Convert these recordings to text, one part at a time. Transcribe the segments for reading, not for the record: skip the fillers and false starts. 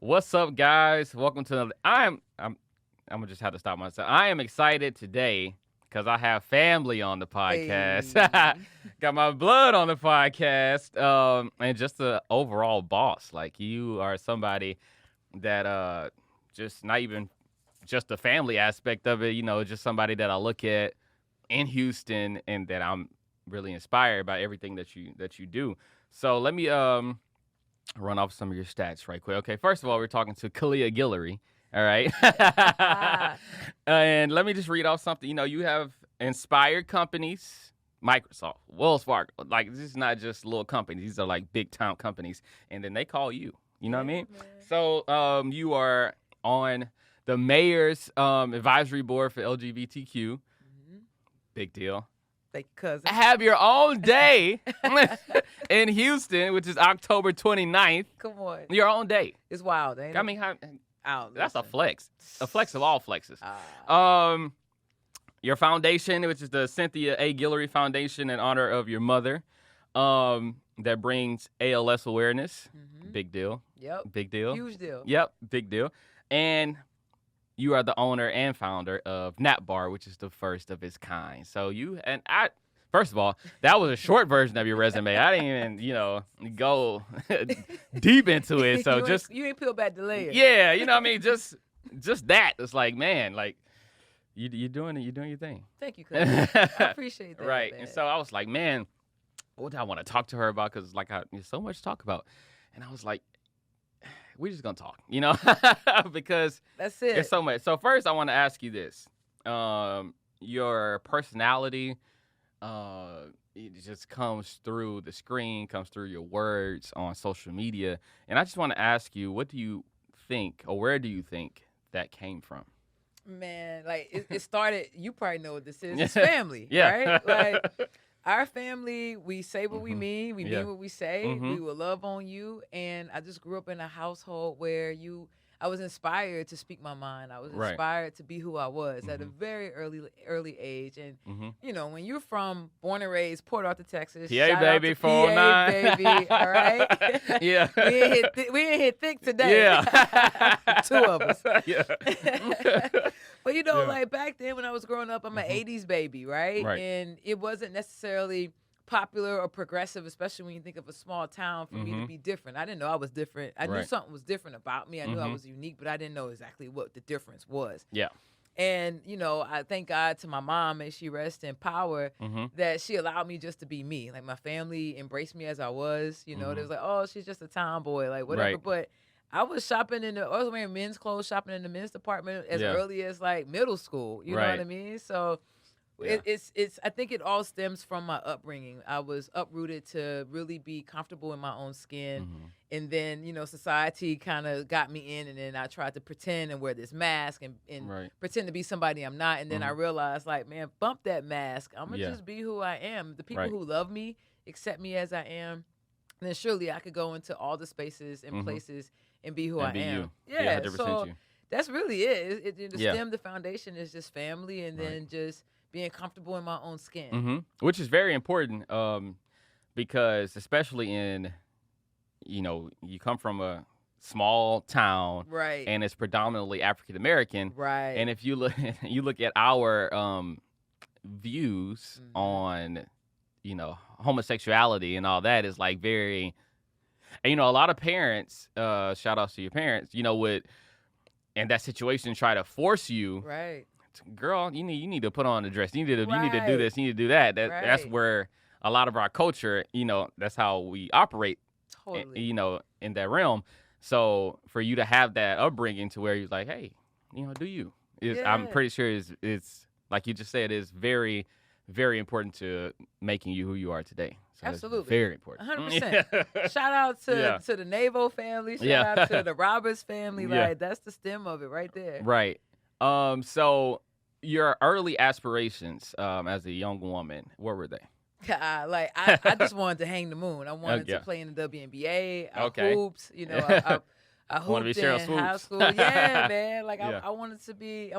What's up, guys? Welcome to another. I'm gonna just have to stop myself. I am excited today because I have family on the podcast. Hey. Got my blood on the podcast. And just the overall boss. Like you are somebody that just not even just the family aspect of it. Just somebody that I look at in Houston and that I'm really inspired by everything that you do. So let me run off some of your stats right quick. Okay, first of all, we're talking to Khaliah Guillory. All right. And let me just read off something. You have inspired companies, Microsoft, Wells Fargo. Like, this is not just little companies. These are like big town companies. And then they call you. You know what I mean? Man. So you are on the mayor's advisory board for LGBTQ. Mm-hmm. Big deal. Thank you, cousin. Have your own day in Houston, which is October 29th. Come on. Your own day. It's wild, ain't it? I mean, that's a listen. flex. A flex of all flexes. Ah. Your foundation, which is the Cynthia Guillory Foundation in honor of your mother, that brings ALS awareness. Mhm. Big deal. Yep. Big deal. Huge deal. Yep, big deal. And you are the owner and founder of Nap Bar, which is the first of its kind. So first of all, that was a short version of your resume. I didn't even, go deep into it. So you ain't peeled back the layer. yeah, you know what I mean? Just that. It's like, man, like you're doing it. You're doing your thing. Thank you, cousin. I appreciate that. Right. Man. And so I was like, man, what do I want to talk to her about? Because there's so much to talk about. And I was like, we're just going to talk, because That's it. there's so much. So first I want to ask you this. Your personality, it just comes through the screen, comes through your words on social media. And I just want to ask you, what do you think, or where do you think that came from? Man, like it started. You probably know what this is. It's family, Yeah. right? Like our family, we say what we Mhm. mean. We Yeah. mean what we say. Mhm. We will love on you. And I just grew up in a household where I was inspired to speak my mind. I was Right. inspired to be who I was at a Mhm. very early age. And Mm-hmm. when you're born and raised Port Arthur, Texas, PA, shout out baby, to 409. PA, baby, all right. Yeah. we ain't hit thick today. Yeah. Two of us. Yeah. But Yeah. like back then when I was growing up, I'm an Mhm. 80s baby, right? Right. And it wasn't necessarily popular or progressive, especially when you think of a small town, for me to Mhm. be different. I didn't know I was different. I knew Right. something was different about me. I knew I Mhm. was unique, but I didn't know exactly what the difference was. Yeah. And, I thank God to my mom, may she rest in power, Mm-hmm. that she allowed me just to be me. Like my family embraced me as I was. They Mhm. was like, oh, she's just a tomboy, like whatever. Right. But I was I was wearing men's clothes, shopping in the men's department as Yeah. early as like middle school. You know what Right. I mean? So Yeah. it's I think it all stems from my upbringing. I was uprooted to really be comfortable in my own skin. Mhm. And then, society kind of got me in, and then I tried to pretend and wear this mask and Right. pretend to be somebody I'm not. And then I realized, like, man, bump that mask. I'm going to Yeah. just be who I am. The people Right. who love me, accept me as I am, then surely I could go into all the spaces and Mhm. places and be who And I be am. you. Yeah, 100% so you. that's really it. The Yeah. stem, the foundation is just family, and Right. then just being comfortable in my own skin. Mm-hmm. Which is very important, because especially in, you come from a small town Right. and it's predominantly African American. Right. And if you look, you look at our views Mhm. on, homosexuality and all that is like very, and, a lot of parents, shout outs to your parents, would in that situation try to force you, Right. girl, you need to put on a dress. You need to do Right. this. You need to do that. That's Right. where a lot of our culture, that's how we operate, Totally. in that realm. So for you to have that upbringing to where you're like, hey, do you? I'm Yeah. pretty sure it's like you just said, is very, very important to making you who you are today. So it's Absolutely. very important. 100%. Shout out to Yeah. the Navo family. Shout Yeah. out to the Roberts family. Yeah. Like, that's the stem of it right there. Right. So your early aspirations as a young woman, what were they? I just wanted to hang the moon. I wanted Yeah. to play in the WNBA, Okay. hoops. I I Want to be hooped Cheryl in high Swoops. school. Yeah, man. Like Yeah. I wanted to be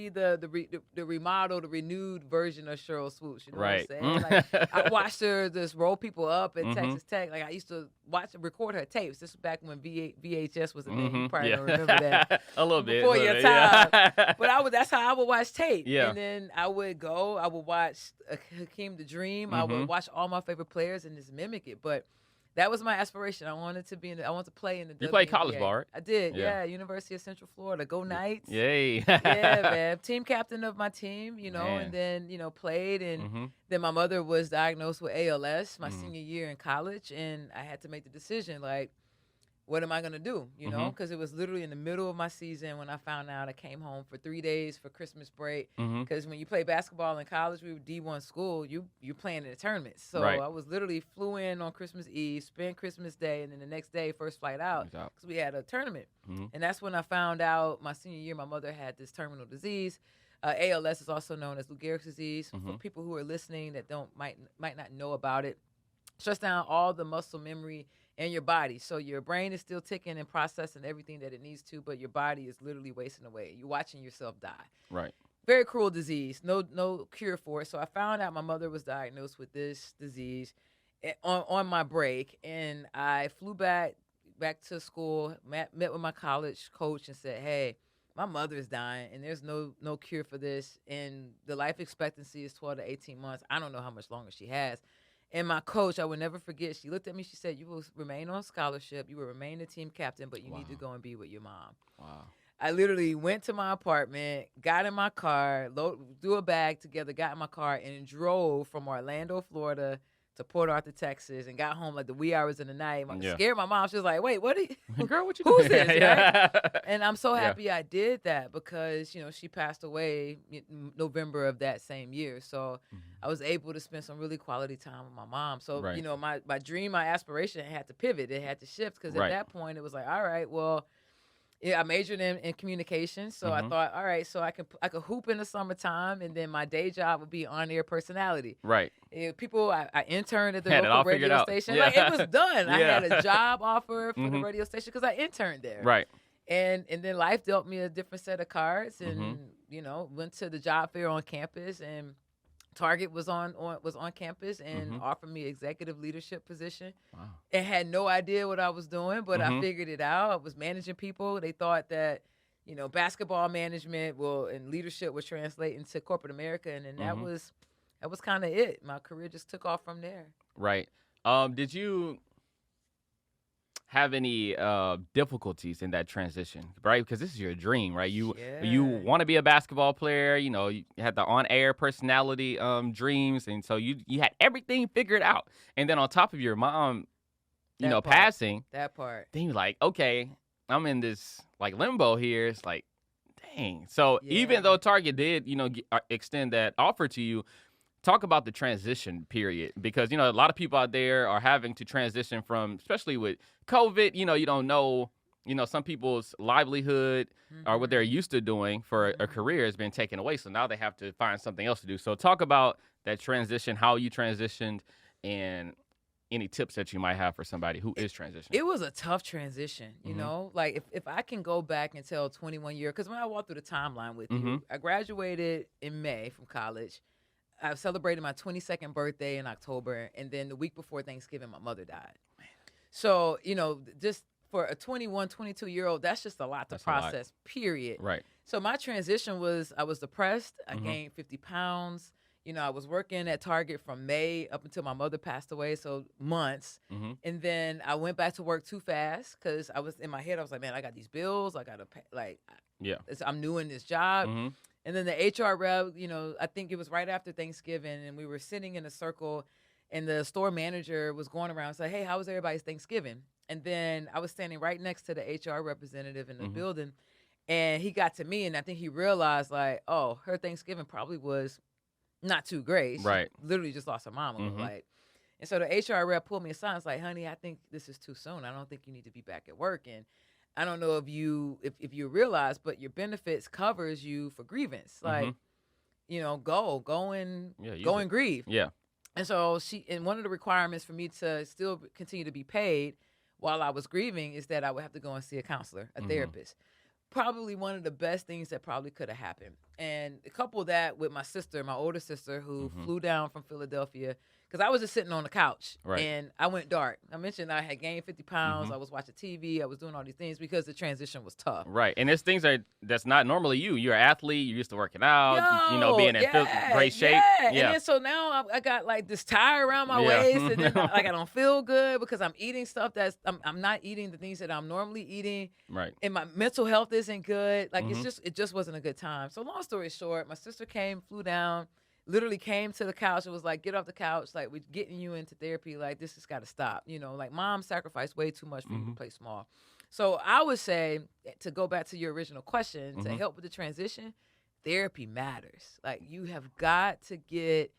the remodeled, the renewed version of Cheryl Swoops. You know what I'm Right. saying? Like I watched her just roll people up at Mhm. Texas Tech. Like I used to record her tapes. This was back when VHS was a thing. You Mhm. probably Yeah. don't remember that. A little bit. Before little your bit, time. Yeah. But that's how I would watch tape. Yeah. And then I would watch Hakeem the Dream. I would Mhm. watch all my favorite players and just mimic it. But that was my aspiration. I wanted to play in the You played WNBA. college ball, right? I did, Yeah. yeah. University of Central Florida. Go Knights. Yay. Yeah, man. Team captain of my team, Man. and then, played. And Mhm. then my mother was diagnosed with ALS my Mhm. senior year in college. And I had to make the decision, like, what am I going to do? Mhm. Because it was literally in the middle of my season when I found out. I came home for 3 days for Christmas break. Mhm. Because when you play basketball in college, we were D1 school, you're playing in a tournament. So Right. I was literally flew in on Christmas Eve, spent Christmas Day, and then the next day, first flight out, Good job. because we had a tournament. Mhm. And that's when I found out my senior year, my mother had this terminal disease. ALS is also known as Lou Gehrig's disease. For Mhm. people who are listening that might not know about it, shuts down all the muscle memory in your body. So your brain is still ticking and processing everything that it needs to, but your body is literally wasting away. You're watching yourself die. Right. Very cruel disease. No cure for it. So I found out my mother was diagnosed with this disease on my break, and I flew back to school, met with my college coach and said, "Hey, my mother's dying and there's no cure for this, and the life expectancy is 12 to 18 months. I don't know how much longer she has." And my coach, I will never forget, she looked at me, she said, "You will remain on scholarship, you will remain the team captain, but you need to Wow. go and be with your mom." Wow. I literally went to my apartment, got in my car, threw a bag together, got in my car, and drove from Orlando, Florida to Port Arthur, Texas, and got home like the wee hours of the night. Yeah. Scared my mom. She was like, "Wait, what are you, Girl, what you who's doing? this?" Yeah. Right? And I'm so Yeah. happy I did that because, she passed away in November of that same year. So Mhm. I was able to spend some really quality time with my mom. So, Right. my dream, my aspiration had to pivot. It had to shift because Right. at that point it was like, all right, well, yeah, I majored in communication, so I Mhm. thought, all right, so I could hoop in the summertime, and then my day job would be on-air personality. Right. I interned at the Had it all local figured radio out. station. Yeah. Like it was done. I Yeah. had a job offer for the Mhm. radio station because I interned there. Right. And then life dealt me a different set of cards, and Mhm. went to the job fair on campus, and Target was on campus and Mhm. offered me executive leadership position. Wow. And had no idea what I was doing, but I Mhm. figured it out. I was managing people. They thought that, basketball management and leadership would translate into corporate America, and then that Mhm. was kind of it. My career just took off from there. Right. Did you have any difficulties in that transition, right? Because this is your dream, right? You Yeah. want to be a basketball player. You had the on-air personality dreams, and so you had everything figured out. And then on top of your mom, That part. passing, That part. then you're like, okay, I'm in this like limbo here. It's like, dang. So Yeah. even though Target did, extend that offer to you, talk about the transition period, because a lot of people out there are having to transition from, especially with COVID. You don't know. Some people's livelihood or what they're used to doing for a career has been taken away, so now they have to find something else to do. So talk about that transition, how you transitioned, and any tips that you might have for somebody who is transitioning. It was a tough transition, Mhm. Like if I can go back and tell 21 years, because when I walked through the timeline with you, Mhm. I graduated in May from college. I celebrated my 22nd birthday in October, and then the week before Thanksgiving, my mother died. So, just for a 21, 22-year-old, that's just a lot to That's a lot. process, period. Right. So my transition was, I was depressed. I Mhm. gained 50 pounds. I was working at Target from May up until my mother passed away, so months. Mhm. And then I went back to work too fast because I was in my head. I was like, man, I got these bills. I got to pay. Like, Yeah. I'm new in this job. Mhm. And then the HR rep, I think it was right after Thanksgiving, and we were sitting in a circle, and the store manager was going around and said, "Hey, how was everybody's Thanksgiving?" And then I was standing right next to the HR representative in the Mhm. building, and he got to me, and I think he realized, like, oh, her Thanksgiving probably was not too great. She Right. literally just lost her mom. Mhm. Like, and so the HR rep pulled me aside and was like, "Honey, I think this is too soon. I don't think you need to be back at work. And I don't know if you realize, but your benefits covers you for grievance. Like, go and Yeah. use go it. and grieve." Yeah. And so and one of the requirements for me to still continue to be paid while I was grieving is that I would have to go and see a counselor, a therapist. Probably one of the best things that probably could have happened. And couple that with my sister, my older sister, who flew down from Philadelphia, because I was just sitting on the couch and I went dark. I mentioned I had gained 50 pounds. I was watching TV. I was doing all these things because the transition was tough. Right. And there's things that's not normally you. You're an athlete. You're used to working out, being in great shape. Yeah. And then so now I got like this tie around my waist, and then like I don't feel good because I'm eating stuff I'm not eating the things that I'm normally eating. Right. And my mental health isn't good. Like it just wasn't a good time. So long story short, my sister flew down, literally came to the couch and was like, get off the couch. Like, we're getting you into therapy. Like, this has got to stop. Like mom sacrificed way too much for you to play small. So I would say, to go back to your original question, to help with the transition, therapy matters. Like, you have got to get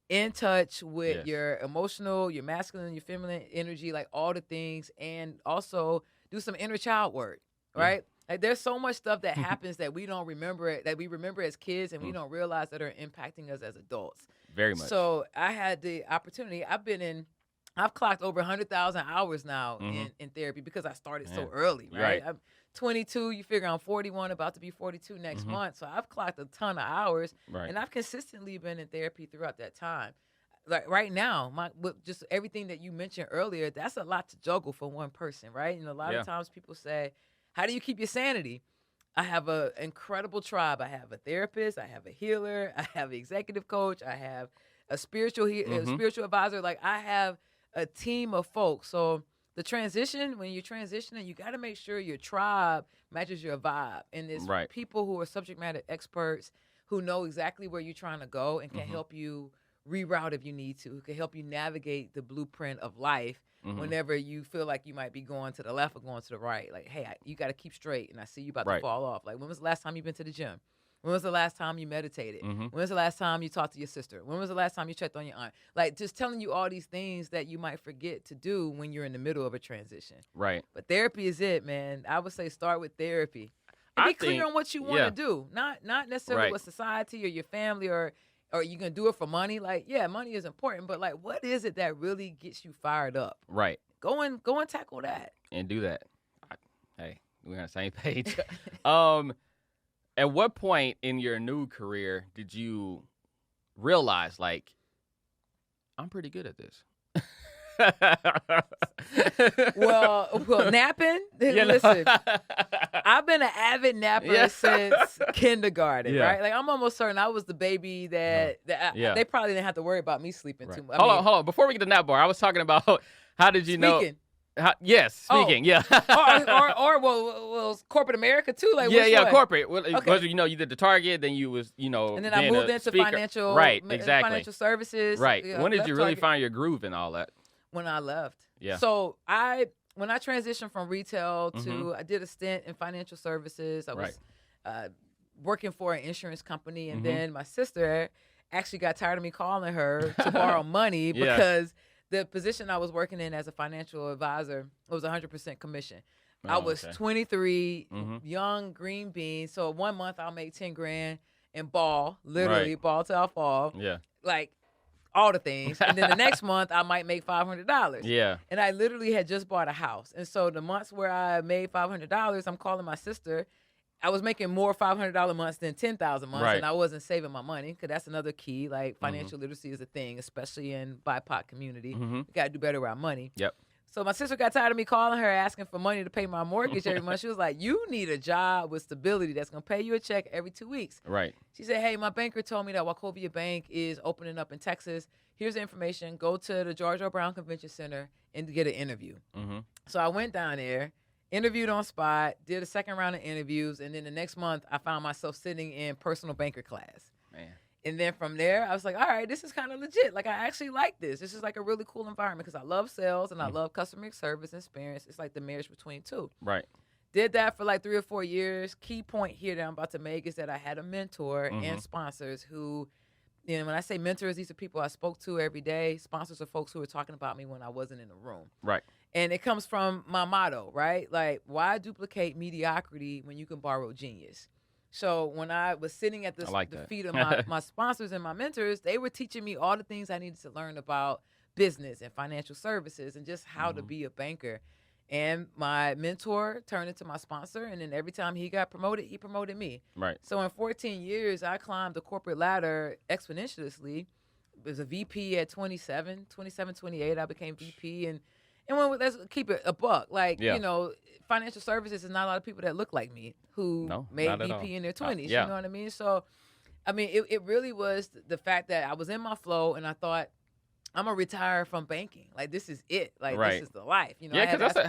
in touch with your emotional, your masculine, your feminine energy, like all the things, and also do some inner child work, right? Like, there's so much stuff that happens that we don't remember that we remember as kids and we don't realize that are impacting us as adults. Very much. So I had the opportunity. I've clocked over 100,000 hours now in therapy because I started so early, right? I'm 22. You figure I'm 41, about to be 42 next month. So I've clocked a ton of hours, and I've consistently been in therapy throughout that time. Like right now, with just everything that you mentioned earlier, that's a lot to juggle for one person, right? And a lot of times people say, how do you keep your sanity? I have an incredible tribe. I have a therapist. I have a healer. I have an executive coach. I have a spiritual advisor. Like, I have a team of folks. So the transition, when you're transitioning, you got to make sure your tribe matches your vibe. And there's people who are subject matter experts who know exactly where you're trying to go and can help you reroute if you need to, who can help you navigate the blueprint of life whenever you feel like you might be going to the left or going to the right. Like, hey, you got to keep straight, and I see you about to fall off. Like, when was the last time you've been to the gym? When was the last time you meditated? When was the last time you talked to your sister? When was the last time you checked on your aunt? Like, just telling you all these things that you might forget to do when you're in the middle of a transition. Right. But therapy is it, man. I would say start with therapy. And be clear on what you want to do. Not necessarily what society or your family or you can do it for money. Like, yeah, money is important, but like, what is it that really gets you fired up? Right. Go and tackle that. And do that. Hey, we're on the same page. At what point in your new career did you realize, like, I'm pretty good at this? well, napping. Listen, I've been an avid napper since kindergarten, right? Like, I'm almost certain I was the baby that they probably didn't have to worry about me sleeping too much. Hold on. Before we get to nap bar, I was talking about how did you know? Speaking. Well, corporate America too. Like, corporate. Well, okay. You did the Target, then you was, and then I moved into financial, financial services. Right. When did you really find your groove and all that? When I left. Yeah. So when I transitioned from retail to, I did a stint in financial services. I was working for an insurance company, and then my sister actually got tired of me calling her to borrow money because the position I was working in as a financial advisor was 100% commission. I was 23, young, green bean. So 1 month I'll make 10 grand and ball till I fall. Yeah. Like, all the things. And then the next month I might make $500. Yeah. And I literally had just bought a house. And so the months where I made $500, I'm calling my sister. I was making more $500 months than 10,000 months, and I wasn't saving my money, because that's another key. Like, financial literacy is a thing, especially in BIPOC community. We got to do better with our money. Yep. So my sister got tired of me calling her asking for money to pay my mortgage every month. She was like, you need a job with stability that's going to pay you a check every 2 weeks. Right. She said, hey, my banker told me that Wachovia Bank is opening up in Texas. Here's the information. Go to the George O. Brown Convention Center and get an interview. So I went down there, interviewed on spot, did a second round of interviews, and then the next month I found myself sitting in personal banker class. Man. And then from there, I was like, all right, this is kind of legit. Like, I actually like this. This is like a really cool environment because I love sales and I love customer service experience. It's like the marriage between two. Right. Did that for like 3 or 4 years. Key point here that I'm about to make is that I had a mentor and sponsors who, when I say mentors, these are people I spoke to every day. Sponsors are folks who were talking about me when I wasn't in the room. Right. And it comes from my motto, right? Like, why duplicate mediocrity when you can borrow genius? So when I was sitting at the feet of my sponsors and my mentors, they were teaching me all the things I needed to learn about business and financial services and just how to be a banker. And my mentor turned into my sponsor. And then every time he got promoted, he promoted me. Right. So in 14 years, I climbed the corporate ladder exponentially. It was a VP at 27, 28. I became VP. And let's keep it a buck. Like, Yeah. you know, financial services is not a lot of people that look like me who made not at all. VP in their 20s. Yeah. You know what I mean? So, I mean, it really was the fact that I was in my flow and I thought, I'm gonna retire from banking. Like, this is it. Like, Right. this is the life. You know, Yeah, because that's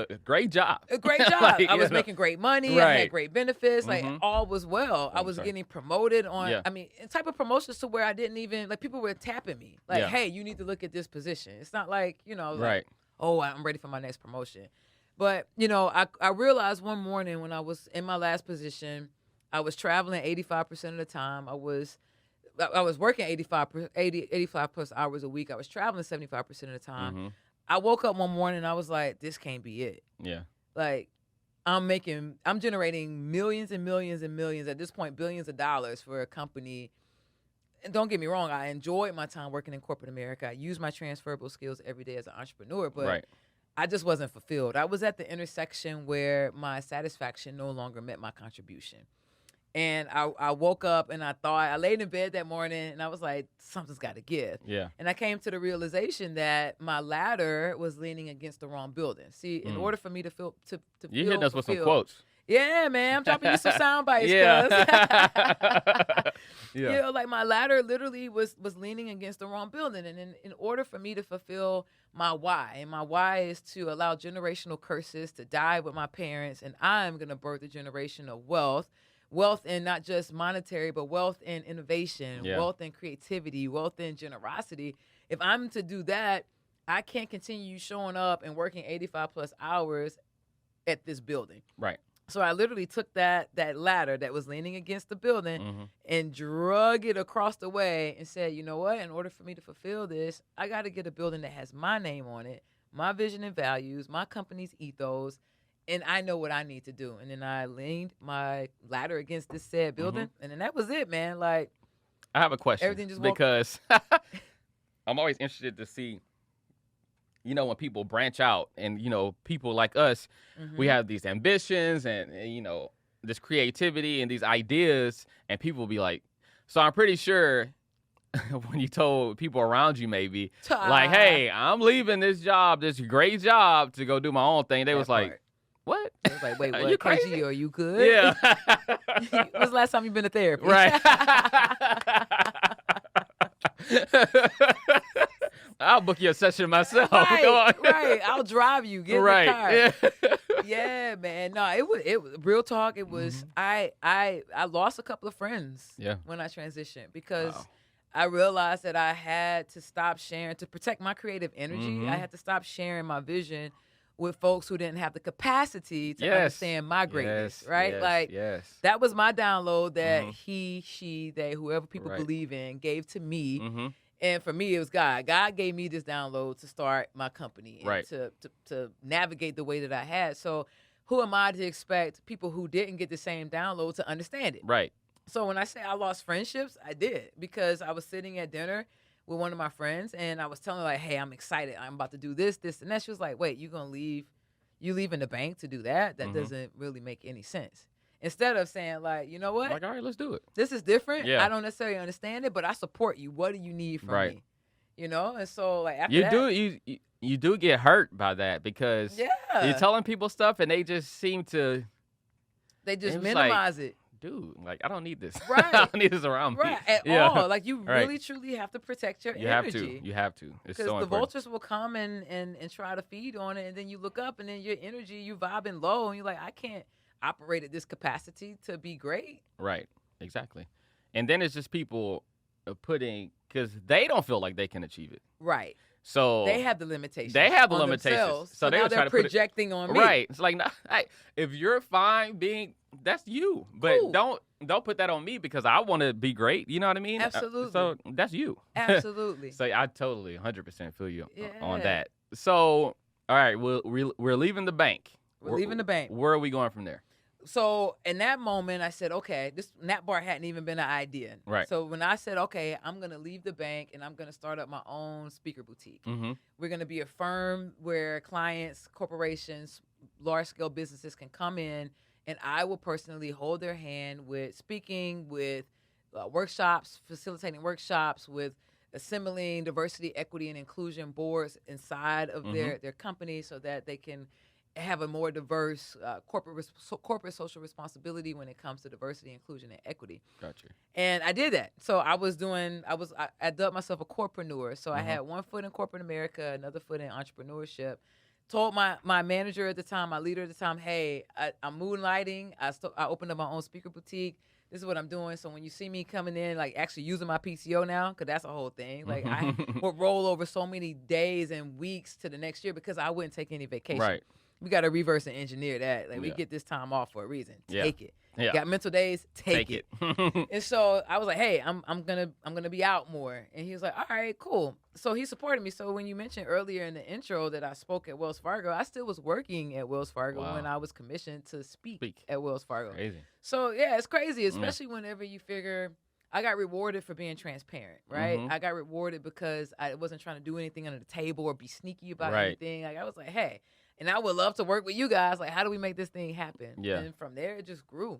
a great job. a great job. Like, I was you know. making great money. I Right. had great benefits. Like, Mhm. all was well. I I'm was sorry. getting promoted on. Yeah. I mean, type of promotions to where I didn't even like people were tapping me. Like, Yeah. hey, you need to look at this position. It's not like, you know, like, Right. oh, I'm ready for my next promotion. But, you know, I realized one morning when I was in my last position, I was traveling 85% of the time. I was working 85 plus hours a week. I was traveling 75% of the time. Mhm. I woke up one morning and I was like, this can't be it. Yeah. Like, I'm generating millions and millions and millions, at this point, billions of dollars for a company. And don't get me wrong, I enjoyed my time working in corporate America. I use my transferable skills every day as an entrepreneur, but Right. I just wasn't fulfilled. I was at the intersection where my satisfaction no longer met my contribution. And I woke up and I laid in bed that morning and I was like, something's got to give. Yeah. And I came to the realization that my ladder was leaning against the wrong building. See, in order for me to feel You feel hit us with some fulfilled- quotes. Yeah, man, I'm dropping you some sound bites. Yeah. cuz. Yeah. You know, like my ladder literally was leaning against the wrong building. And in order for me to fulfill my why, and my why is to allow generational curses to die with my parents, and I'm going to birth a generation of wealth in not just monetary, but wealth in innovation, Yeah. wealth in creativity, wealth in generosity. If I'm to do that, I can't continue showing up and working 85 plus hours at this building. Right. So I literally took that ladder that was leaning against the building Mhm. and drug it across the way and said, you know what? In order for me to fulfill this, I got to get a building that has my name on it, my vision and values, my company's ethos, and I know what I need to do. And then I leaned my ladder against this said building, and then that was it, man. Like, I have a question Everything just woke- because I'm always interested to see, you know, when people branch out and, you know, people like us, we have these ambitions and, you know, this creativity and these ideas, and people will be like, so I'm pretty sure when you told people around you maybe, like, hey, I'm leaving this job, this great job, to go do my own thing. They was like, what? It was like, wait, Are what? you KG, crazy? are you good? Yeah. When's the last time you've been to therapy? Right. I'll book you a session myself. Come on. Right. I'll drive you. Get in the car. Right. Yeah, man. No, it was real talk. It was I lost a couple of friends Yeah. when I transitioned because Wow. I realized that I had to stop sharing to protect my creative energy. Mhm. I had to stop sharing my vision with folks who didn't have the capacity to Yes. understand my greatness, Yes, right? yes, Like yes. that was my download that Mhm. he, she, they, whoever people Right. believe in gave to me. Mhm. And for me, it was God. God gave me this download to start my company and Right. to navigate the way that I had. So who am I to expect people who didn't get the same download to understand it? Right. So when I say I lost friendships, I did, because I was sitting at dinner with one of my friends and I was telling her, like, hey, I'm excited. I'm about to do this, this, and that. She was like, wait, you going to leave? You leaving the bank to do that? That Mhm. doesn't really make any sense. Instead of saying, like, you know what? Like, all right, let's do it. This is different. Yeah. I don't necessarily understand it, but I support you. What do you need from Right. me? You know? And so, like, after You that, do you do get hurt by that because yeah, you're telling people stuff and they just seem to, they just it was like, minimize it. dude, like, I don't need this. Right. I don't need this around Right, me. at Yeah. all. Like, you Right. really, truly have to protect your You have energy. to. You have to. It's Because so the important. vultures will come and try to feed on it, and then you look up, and then your energy, you vibing low, and you're like, I can't operate at this capacity to be great. Right. Exactly. And then it's just people putting, because they don't feel like they can achieve it. Right. So They have the limitations. They have the on limitations. themselves, So they now would try they're to put it- projecting on me. right. It's like, nah, hey, if you're fine being, that's you. But Cool. don't put that on me because I want to be great. You know what I mean? Absolutely. So that's you. Absolutely. So I totally 100% feel you on Yeah. that. So all right, we're leaving the bank. We're leaving the bank. Where are we going from there? So in that moment, I said, okay, this nap bar hadn't even been an idea. Right. So when I said, okay, I'm going to leave the bank and I'm going to start up my own speaker boutique. Mm-hmm. We're going to be a firm where clients, corporations, large scale businesses can come in, and I will personally hold their hand with speaking, with workshops, facilitating workshops, with assembling diversity, equity, and inclusion boards inside of their company so that they can have a more diverse corporate social responsibility when it comes to diversity, inclusion, and equity. Gotcha. And I did that. So I dubbed myself a corpreneur. So I had one foot in corporate America, another foot in entrepreneurship. Told my manager at the time, my leader at the time, hey, I'm moonlighting. I opened up my own speaker boutique. This is what I'm doing. So when you see me coming in, like actually using my PTO now, because that's a whole thing. Like I would roll over so many days and weeks to the next year because I wouldn't take any vacation. Right. We got to reverse and engineer that. Like we get this time off for a reason. Take it. Yeah. Got mental days. Take it. And so I was like, hey, I'm gonna be out more. And he was like, all right, cool. So he supported me. So when you mentioned earlier in the intro that I spoke at Wells Fargo, I still was working at Wells Fargo when I was commissioned to speak at Wells Fargo. Crazy. So yeah, it's crazy, especially whenever you figure I got rewarded for being transparent, right? I got rewarded because I wasn't trying to do anything under the table or be sneaky about anything. Like I was like, hey, and I would love to work with you guys. Like, how do we make this thing happen? Yeah. And from there, it just grew.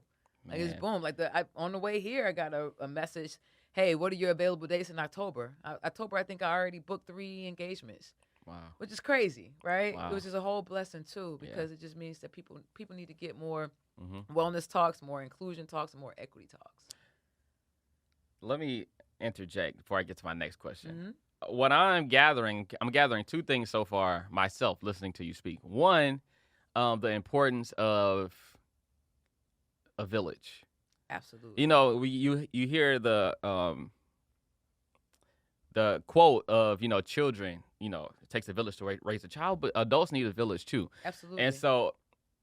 Like, it's boom. Like, on the way here, I got a message. Hey, what are your available dates in October? October, I think I already booked 3 engagements. Wow. Which is crazy, right? Wow. Which is a whole blessing, too, because it just means that people need to get more wellness talks, more inclusion talks, and more equity talks. Let me interject before I get to my next question. What I'm gathering 2 things so far myself listening to you speak. One, the importance of a village. Absolutely. You know, you hear the quote of, children, it takes a village to raise a child, but adults need a village too. Absolutely. And so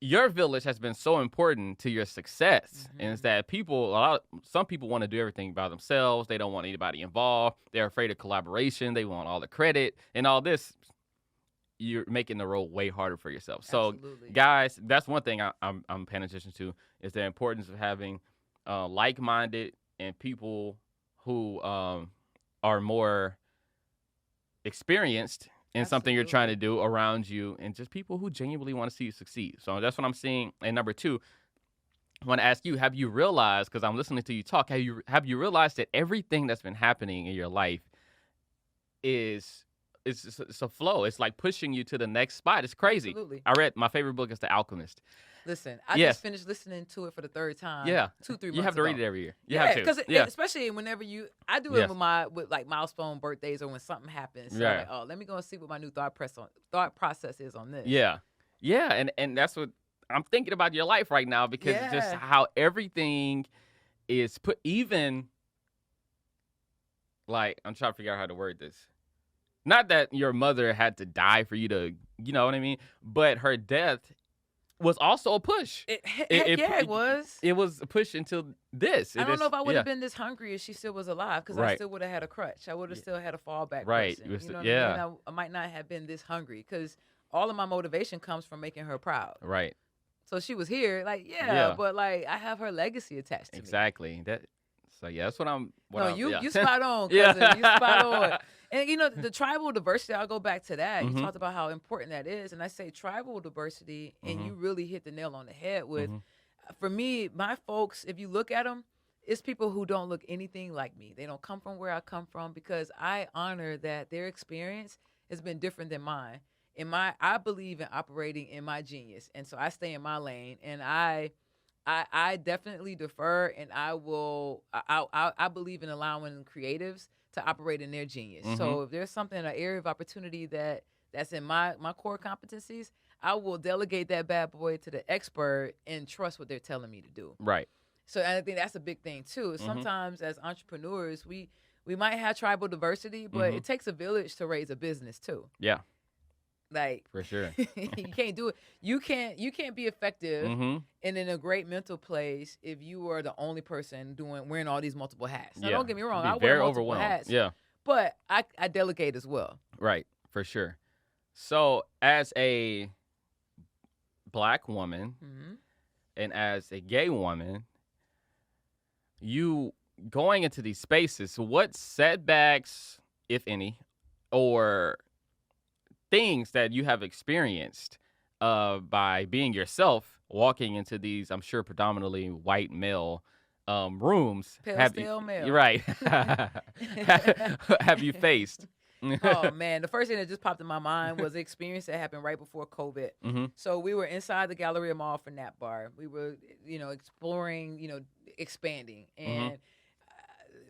your village has been so important to your success, and it's that some people want to do everything by themselves. They don't want anybody involved. They're afraid of collaboration. They want all the credit and all this. You're making the road way harder for yourself. So, guys, that's one thing I'm paying attention to is the importance of having like-minded and people who are more experienced in something you're trying to do around you, and just people who genuinely want to see you succeed. So that's what I'm seeing. And number 2, I want to ask you, have you realized, because I'm listening to you talk, have you realized that everything that's been happening in your life it's a flow? It's like pushing you to the next spot. It's crazy. Absolutely. I read, my favorite book is The Alchemist. Listen, I just finished listening to it for the 3rd time. 2-3 months ago. You have to read it every year. You have to. Because especially whenever I do it with like milestone birthdays or when something happens. So I'm like, oh, let me go and see what my new thought process is on this. Yeah. And that's what I'm thinking about your life right now, because it's just how everything is put, even like, I'm trying to figure out how to word this. Not that your mother had to die for you to, you know what I mean? But her death was also a push. It was. It was a push until this. I don't know if I would have been this hungry if she still was alive, because I still would have had a crutch. I would have still had a fallback person. You know what I mean? I might not have been this hungry, because all of my motivation comes from making her proud. Right. So she was here, like, but like I have her legacy attached to me. Exactly. That's what I'm. You spot on, cousin. You spot on. And the tribal diversity, I'll go back to that. You talked about how important that is, and I say tribal diversity, and you really hit the nail on the head with. For me, my folks, if you look at them, it's people who don't look anything like me. They don't come from where I come from, because I honor that their experience has been different than mine. I believe in operating in my genius, and so I stay in my lane, and I definitely defer, and I believe in allowing creatives to operate in their genius. So if there's something, an area of opportunity that's in my core competencies, I will delegate that bad boy to the expert and trust what they're telling me to do. Right. So I think that's a big thing too. Sometimes as entrepreneurs, we might have tribal diversity, but it takes a village to raise a business too. Yeah. Like, for sure. You can't do it. You can't be effective and in a great mental place if you are the only person wearing all these multiple hats. Now, don't get me wrong, I wear multiple hats. Yeah. But I delegate as well. Right, for sure. So as a Black woman, and as a gay woman, you going into these spaces, what setbacks, if any, or things that you have experienced by being yourself, walking into these, I'm sure, predominantly white male rooms, Pale have you, stale you're male. right, have you faced? Oh man, the first thing that just popped in my mind was the experience that happened right before COVID. Mm-hmm. So we were inside the Guillory Mall for Nap Bar. We were, exploring, expanding. Mm-hmm. And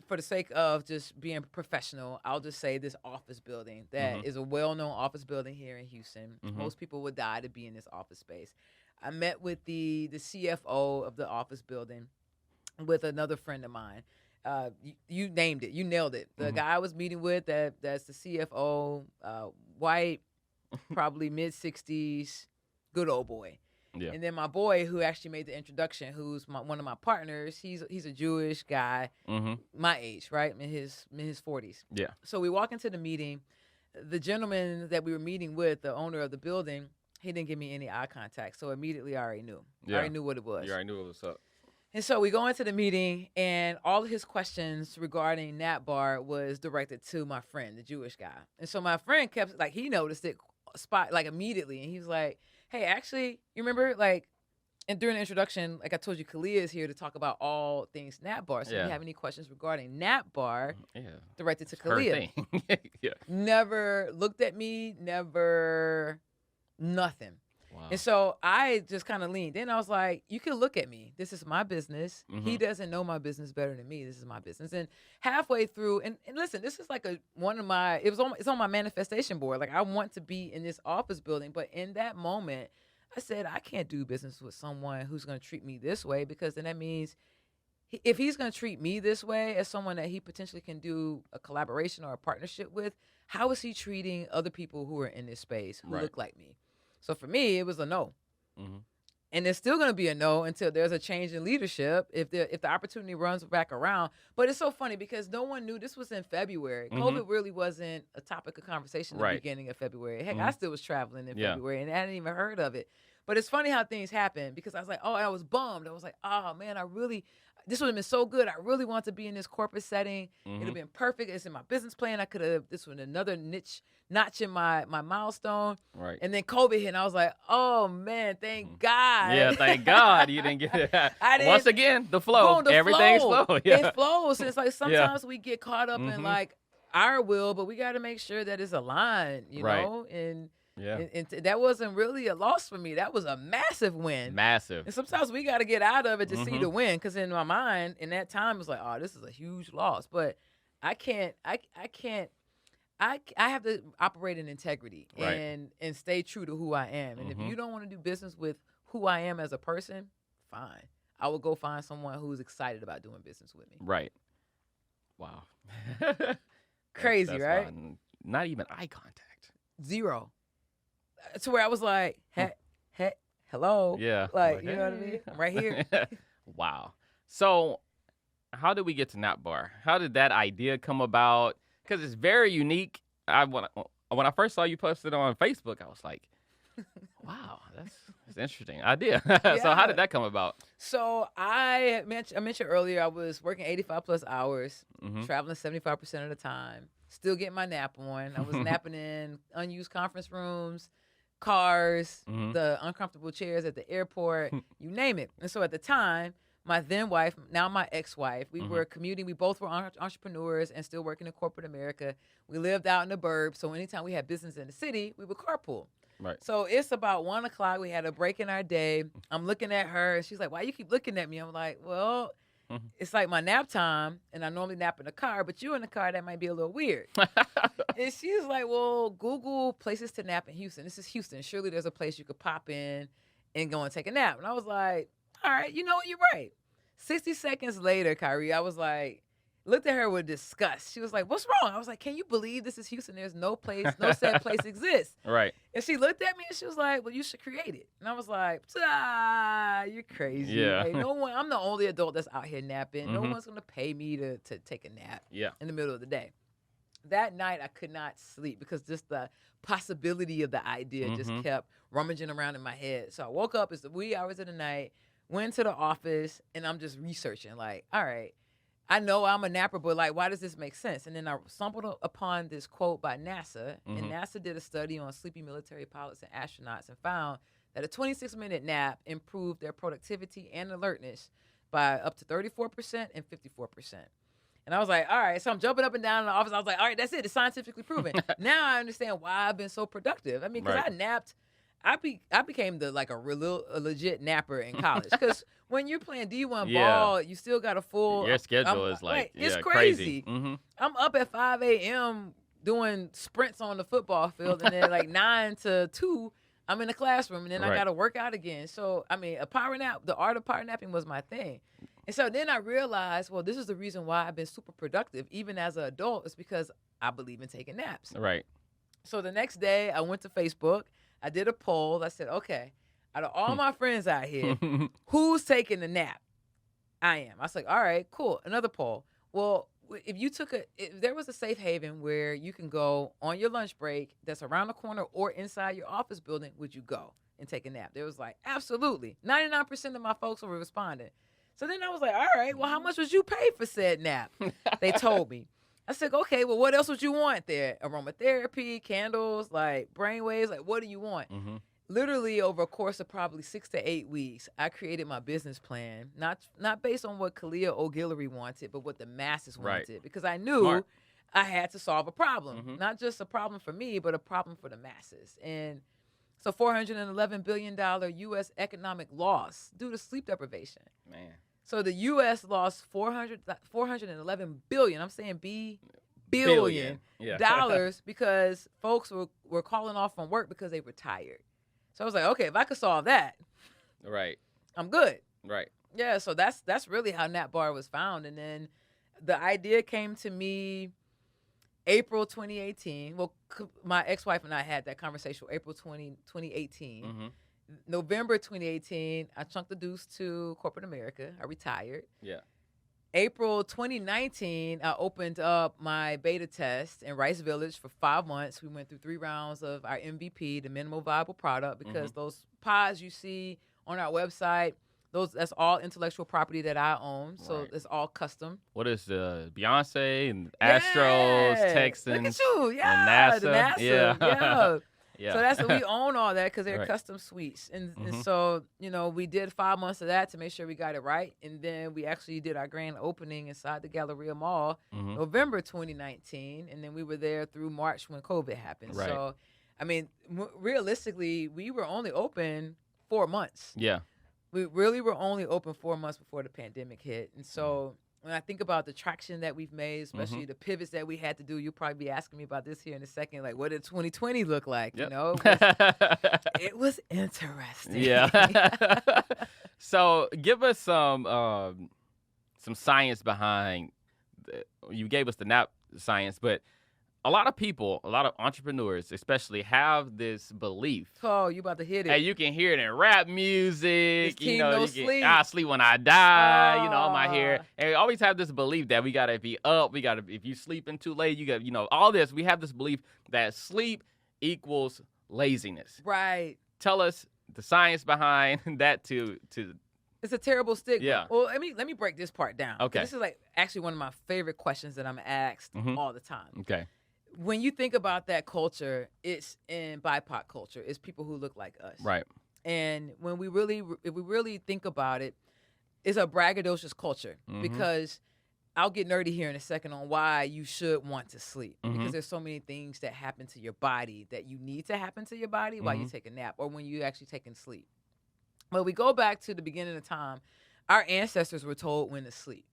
for the sake of just being professional, I'll just say this office building that Mm-hmm. is a well-known office building here in Houston. Mm-hmm. Most people would die to be in this office space. I met with the CFO of the office building with another friend of mine. You named it. You nailed it. The Mm-hmm. guy I was meeting with, that's the CFO, white, probably mid-60s, good old boy. Yeah. And then my boy, who actually made the introduction, who's one of my partners, he's a Jewish guy, Mm-hmm. my age, right, in his 40s. Yeah. So we walk into the meeting. The gentleman that we were meeting with, the owner of the building, he didn't give me any eye contact. So immediately I already knew. Yeah. I already knew what it was. You already knew what was up. And so we go into the meeting, and all of his questions regarding Nat Bar was directed to my friend, the Jewish guy. And so my friend kept, like, he noticed it immediately. And he was like, hey, actually, you remember, like, and during the introduction, like I told you, Khaliah is here to talk about all things Nat Bar. So if you have any questions regarding Nat Bar, directed to Khaliah. Yeah. Never looked at me, never nothing. Wow. And so I just kind of leaned in. I was like, you can look at me. This is my business. Mhm. He doesn't know my business better than me. This is my business. And halfway through, and listen, this is like it's on my manifestation board. Like, I want to be in this office building. But in that moment, I said, I can't do business with someone who's going to treat me this way, because then that means if he's going to treat me this way as someone that he potentially can do a collaboration or a partnership with, how is he treating other people who are in this space who look like me? So for me, it was a no. Mm-hmm. And it's still going to be a no until there's a change in leadership, if the opportunity runs back around. But it's so funny because no one knew. This was in February. Mm-hmm. COVID really wasn't a topic of conversation in the beginning of February. Heck, I still was traveling in February, and I hadn't even heard of it. But it's funny how things happen, because I was like, oh, I was bummed. I was like, oh, man, this would have been so good. I really want to be in this corporate setting. It would have been perfect. It's in my business plan. This was another notch in my milestone. Right. And then COVID hit, and I was like, oh, man, thank God. Yeah, thank God you didn't get it. Once again, the flow. Boom, Everything's flow. Yeah. It flows. It's like sometimes we get caught up in like our will, but we got to make sure that it's aligned, you know? And that wasn't really a loss for me. That was a massive win. Massive. And sometimes we got to get out of it to see the win, because in my mind, in that time, it was like, oh, this is a huge loss. But I have to operate in integrity and stay true to who I am. And if you don't want to do business with who I am as a person, fine. I will go find someone who's excited about doing business with me. Right. Wow. Crazy, that's right? wild. Not even eye contact. Zero. To where I was like, hey, hello. Yeah. Like, you know what I mean? I'm right here. Wow. So how did we get to Nat Bar? How did that idea come about? Because it's very unique. When I first saw you posted on Facebook, I was like, wow, that's an interesting idea. So how did that come about? So I mentioned earlier, I was working 85 plus hours, traveling 75% of the time, still getting my nap on. I was napping in unused conference rooms, cars, the uncomfortable chairs at the airport, you name it. And so at the time, my then wife, now my ex-wife, we were commuting. We both were entrepreneurs and still working in corporate America. We lived out in the burbs, so anytime we had business in the city, we would carpool. Right. So it's about 1 o'clock. We had a break in our day. I'm looking at her, and she's like, why you keep looking at me? I'm like, well, it's like my nap time, and I normally nap in the car, but you in the car, that might be a little weird. And she's like, well, Google places to nap in Houston. This is Houston. Surely there's a place you could pop in and go and take a nap. And I was like, all right, you know what? You're right. 60 seconds later, Kyrie, I was like, looked at her with disgust. She was like, what's wrong? I was like, can you believe this is Houston? There's no said place exists. Right. And she looked at me and she was like, well, you should create it. And I was like, you're crazy. Yeah. Like, I'm the only adult that's out here napping. No one's going to pay me to take a nap in the middle of the day. That night, I could not sleep because just the possibility of the idea just kept rummaging around in my head. So I woke up, it's the wee hours of the night, Went to the office, and I'm just researching, like, all right, I know I'm a napper, but like, why does this make sense? And then I stumbled upon this quote by NASA, and NASA did a study on sleepy military pilots and astronauts and found that a 26-minute nap improved their productivity and alertness by up to 34% and 54%. And I was like, all right, so I'm jumping up and down in the office. I was like, all right, that's it. It's scientifically proven. Now I understand why I've been so productive. I mean, because I napped. I became a legit napper in college, because when you're playing D1 ball, you still got a full. Your schedule is like it's crazy. crazy. I'm up at 5 a.m. doing sprints on the football field, and then like 9 to 2, I'm in the classroom, and then I got to work out again. So I mean, a power nap, the art of power napping was my thing. And so then I realized, well, this is the reason why I've been super productive, even as an adult, is because I believe in taking naps. Right. So the next day, I went to Facebook. I did a poll. I said, okay, out of all my friends out here, who's taking a nap? I am. I was like, all right, cool. Another poll. Well, if there was a safe haven where you can go on your lunch break that's around the corner or inside your office building, would you go and take a nap? There was like, absolutely. 99% of my folks were responding. So then I was like, all right, well, how much would you pay for said nap? They told me. I said, okay, well, what else would you want there? Aromatherapy, candles, like brainwaves, like what do you want? Literally over a course of probably 6 to 8 weeks, I created my business plan, not based on what Khaliah O Guillory wanted, but what the masses wanted, because I knew I had to solve a problem, not just a problem for me, but a problem for the masses. And so $411 billion U.S. economic loss due to sleep deprivation. Man. So the U.S. lost $411 billion. I'm saying billion dollars because folks were calling off from work because they were tired. So I was like, okay, if I could solve that, I'm good. Right. Yeah. So that's really how Nap Bar was found. And then the idea came to me April 2018. Well, my ex-wife and I had that conversation April 2018. November 2018, I chunked the deuce to corporate America. I retired. Yeah. April 2019, I opened up my beta test in Rice Village for 5 months. We went through 3 rounds of our MVP, the minimal viable product, because those pods you see on our website, that's all intellectual property that I own. So it's all custom. What is Beyonce and Astros, Texans, look at you, and NASA? The NASA. Yeah. So that's what we own all that because they're custom suites. And so, we did 5 months of that to make sure we got it right. And then we actually did our grand opening inside the Galleria Mall November 2019. And then we were there through March when COVID happened. Right. So, I mean, realistically, we were only open 4 months. Yeah. We really were only open 4 months before the pandemic hit. And so when I think about the traction that we've made, especially the pivots that we had to do, you'll probably be asking me about this here in a second. Like, what did 2020 look like? Yep. It was interesting. Yeah. So give us some science behind. You gave us the nap science, but a lot of entrepreneurs especially have this belief. Oh, you about to hit it. Hey, you can hear it in rap music. Sleep. I sleep when I die. On my hair. And we always have this belief that we got to be up. If you sleeping too late, you got, all this. We have this belief that sleep equals laziness. Right. Tell us the science behind that to It's a terrible stigma. Yeah. Well, let me break this part down. Okay. This is like actually one of my favorite questions that I'm asked all the time. Okay. When you think about that culture, it's in BIPOC culture. It's people who look like us. Right. And if we really think about it, it's a braggadocious culture because I'll get nerdy here in a second on why you should want to sleep because there's so many things that happen to your body that you need to happen to your body while you take a nap or when you actually taking sleep. But we go back to the beginning of time. Our ancestors were told when to sleep.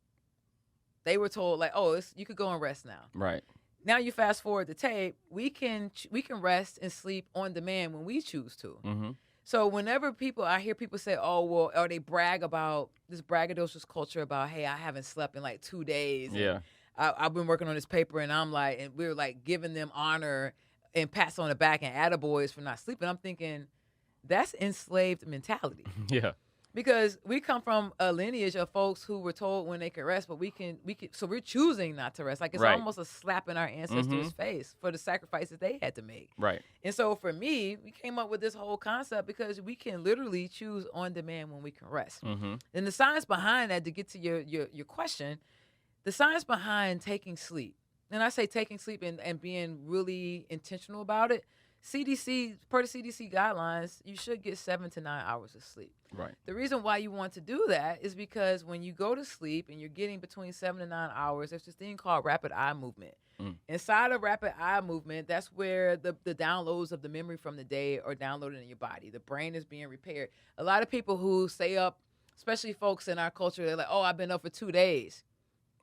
They were told like, oh, you could go and rest now. Right. Now you fast forward the tape, we can rest and sleep on demand when we choose to. So whenever I hear people say, oh, well, or they brag about this braggadocious culture about, hey, I haven't slept in like 2 days. Yeah. I've been working on this paper and we're like giving them honor and pats on the back and attaboys for not sleeping. I'm thinking that's enslaved mentality. Yeah. Because we come from a lineage of folks who were told when they could rest, but so we're choosing not to rest. Like it's Right. almost a slap in our ancestors' face for the sacrifices they had to make. Right. And so for me, we came up with this whole concept because we can literally choose on demand when we can rest. And the science behind that, to get to your question, the science behind taking sleep, and I say taking sleep and being really intentional about it, per the CDC guidelines, you should get 7 to 9 hours of sleep. Right. The reason why you want to do that is because when you go to sleep and you're getting between 7 to 9 hours, there's this thing called rapid eye movement. Inside of rapid eye movement, that's where the downloads of the memory from the day are downloaded in your body. The brain is being repaired. A lot of people who stay up, especially folks in our culture, they're like, oh, I've been up for 2 days.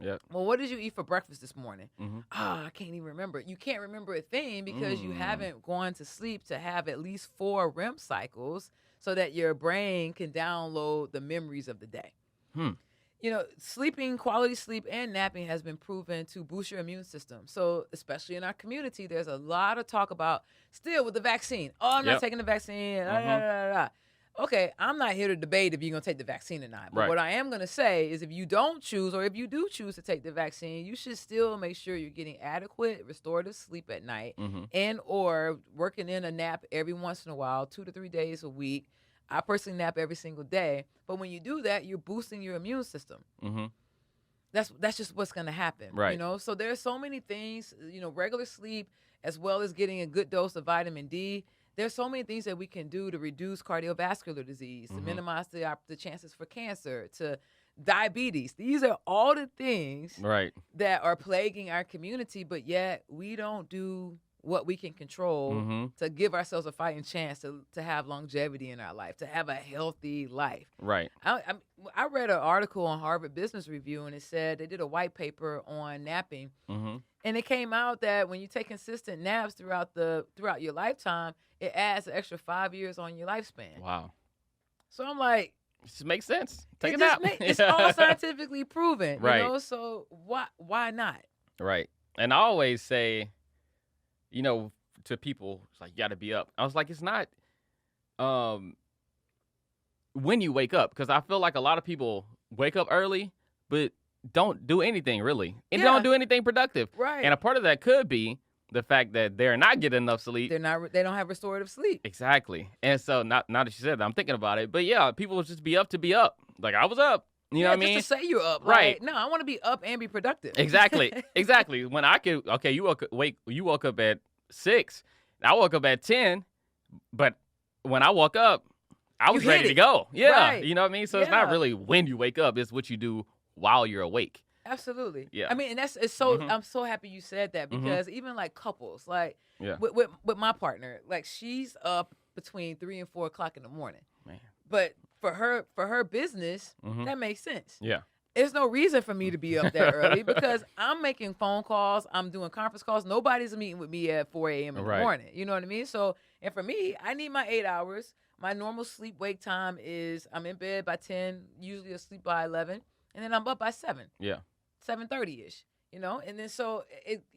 Yep. Well, what did you eat for breakfast this morning? I can't even remember. You can't remember a thing because you haven't gone to sleep to have at least 4 REM cycles so that your brain can download the memories of the day. You know, quality sleep and napping has been proven to boost your immune system. So especially in our community, there's a lot of talk about still with the vaccine. Oh, I'm not taking the vaccine. Okay, I'm not here to debate if you're going to take the vaccine or not. But what I am going to say is if you don't choose, or if you do choose to take the vaccine, you should still make sure you're getting adequate restorative sleep at night and or working in a nap every once in a while, 2 to 3 days a week. I personally nap every single day. But when you do that, you're boosting your immune system. That's just what's going to happen. Right. You know, so there's so many things, you know, regular sleep as well as getting a good dose of vitamin D. There's so many things that we can do to reduce cardiovascular disease, to minimize the chances for cancer, to diabetes. These are all the things that are plaguing our community, but yet we don't do what we can control to give ourselves a fighting chance to have longevity in our life, to have a healthy life. Right. I read an article on Harvard Business Review, and it said they did a white paper on napping. And it came out that when you take consistent naps throughout your lifetime, it adds an extra 5 years on your lifespan. Wow. So I'm like, it just makes sense. Take a nap. It's all scientifically proven, right? You know? So why not? Right. And I always say, you know, to people, it's like you got to be up. I was like, it's not when you wake up, because I feel like a lot of people wake up early, but don't do anything really, and don't do anything productive. Right. And a part of that could be the fact that they're not getting enough sleep. They don't have restorative sleep. Exactly. And so now that you said that, I'm thinking about it. But yeah, people will just be up to be up. Like I was up. You know what I mean? Just to say you're up. Right. Like, no, I want to be up and be productive. Exactly. Exactly. When I could, okay, you woke up at 6. I woke up at 10, but when I woke up, I was ready to go. Yeah. Right. You know what I mean? So it's not really when you wake up, it's what you do while you're awake. Absolutely. Yeah. I mean, and it's so I'm so happy you said that, because even like couples, like with my partner, like she's up between 3 and 4 o'clock in the morning. Man. But for her business, that makes sense. Yeah. There's no reason for me to be up that early because I'm making phone calls, I'm doing conference calls. Nobody's meeting with me at 4 a.m. in the morning. You know what I mean? So, and for me, I need my 8 hours. My normal sleep wake time is I'm in bed by 10, usually asleep by 11, and then I'm up by 7. Yeah. 7:30-ish, you know? And then so